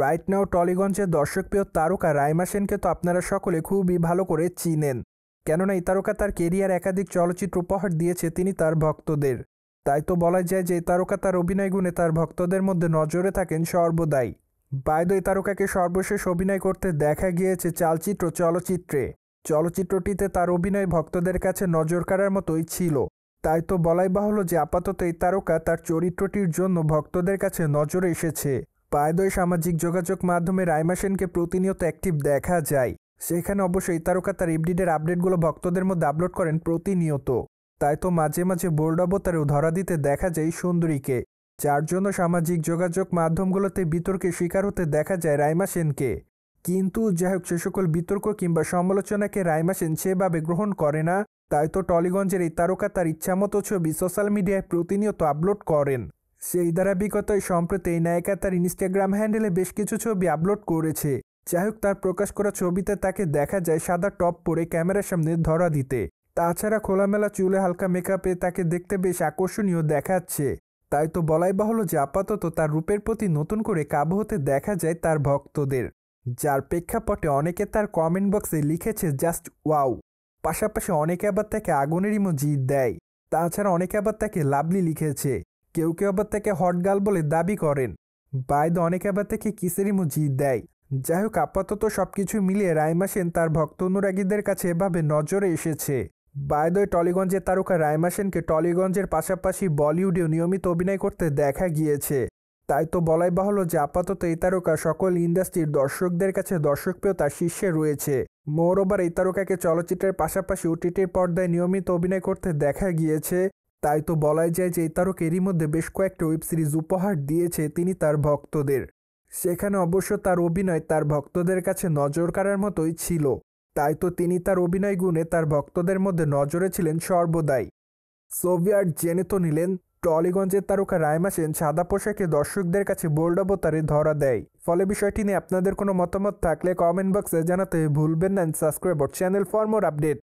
Right now টলিগঞ্জের দর্শকপ্রিয় তারকা রাইমা সেনকে তো আপনারা সকলে খুবই ভালো করে চিনেন, কেননা এই তারকা তার কেরিয়ার একাধিক চলচ্চিত্র উপহার দিয়েছে তিনি তার ভক্তদের। তাই তো বলা যায় যে এই তারকা তার অভিনয় গুণে তার ভক্তদের মধ্যে নজরে থাকেন সর্বদাই। বাই দ্য ওয়ে, এই তারকাকে সর্বশেষ অভিনয় করতে দেখা গিয়েছে চালচিত্র চলচ্চিত্রে। চলচ্চিত্রটিতে তার অভিনয় ভক্তদের কাছে নজর কাড়ার মতোই ছিল। তাই তো বলাই বাহুল্য যে আপাতত এই তারকা তার চরিত্রটির জন্য ভক্তদের কাছে নজরে এসেছে। বাই দ্য ওয়ে, সামাজিক যোগাযোগ মাধ্যমে রাইমা সেনকে প্রতিনিয়ত অ্যাক্টিভ দেখা যায়। সেখানে অবশ্যই এই তারকা তার এভরিডের আপডেটগুলো ভক্তদের মধ্যে আপলোড করেন প্রতিনিয়ত। তাই তো মাঝে মাঝে বোল্ড অবতারেও ধরা দিতে দেখা যায় সুন্দরীকে, যার জন্য সামাজিক যোগাযোগ মাধ্যমগুলোতে বিতর্কের শিকার হতে দেখা যায় রাইমা সেনকে। কিন্তু যাই হোক, সে সকল বিতর্ক কিংবা সমালোচনাকে রাইমা সেন সেভাবে গ্রহণ করে না। তাই তো টলিগঞ্জের এই তারকা তার ইচ্ছামতো ছবি সোশ্যাল মিডিয়ায় প্রতিনিয়ত আপলোড করেন। সেই ধারাবাহিকতায় সম্প্রতি এই নায়িকা তার ইনস্টাগ্রাম হ্যান্ডেলে বেশ কিছু ছবি আপলোড করেছে। যাই হোক, তার প্রকাশ করা ছবিতে তাকে দেখা যায় সাদা টপ পরে ক্যামেরার সামনে ধরা দিতে। তাছাড়া খোলামেলা চুলে হালকা মেকআপে তাকে দেখতে বেশ আকর্ষণীয় দেখাচ্ছে। তাই তো বলাই বাহুল্য যে আপাতত তার রূপের প্রতি নতুন করে কাবু হতে দেখা যায় তার ভক্তদের, যার প্রেক্ষাপটে অনেকে তার কমেন্ট বক্সে লিখেছে জাস্ট ওয়াও। পাশাপাশি অনেকে আবার তাকে আগুনের ইমোজি দেয়। তাছাড়া অনেকে আবার তাকে লাভলি লিখেছে। কেউ কেউ আবার তাকে হট গার্ল বলে দাবি করেন। বাইদ অনেকে আবার তাকে কিসের ইমোজি দেয়। যাই হোক, আপাতত সবকিছু মিলিয়ে রাইমা সেন তার ভক্ত অনুরাগীদের কাছে এভাবে নজরে এসেছে। বাইদ টলিগঞ্জের তারকা রাইমা সেনকে টলিগঞ্জের পাশাপাশি বলিউডেও নিয়মিত অভিনয় করতে দেখা গিয়েছে। তাই তো বলাই বাহুল্য যে আপাতত এই তারকা সকল ইন্ডাস্ট্রির দর্শকদের কাছে দর্শকপ্রিয়তার শীর্ষে রয়েছে। মোরওভার এই তারকাকে চলচ্চিত্রের পাশাপাশি ওটিটির পর্দায় নিয়মিত অভিনয় করতে দেখা গিয়েছে। তাই তো বলাই যায় যে এই তারকা এরই মধ্যে বেশ কয়েকটা ওয়েব সিরিজ উপহার দিয়েছে তিনি তার ভক্তদের। সেখানে অবশ্য তার অভিনয় তার ভক্তদের কাছে নজর কাড়ার মতোই ছিল। তাই তো তিনি তার অভিনয় গুণে তার ভক্তদের মধ্যে নজরে ছিলেন সর্বদাই। সোভিয়ার জেনে তো নিলেন টলিগঞ্জের তারকা রাইমা সেন সাদা পোশাকে দর্শকদের কাছে বোল্ড অবতারে ধরা দেয়। ফলে বিষয়টি নিয়ে আপনাদের কোনো মতামত থাকলে কমেন্ট বক্সে জানাতে ভুলবেন না। Subscribe our channel for more update.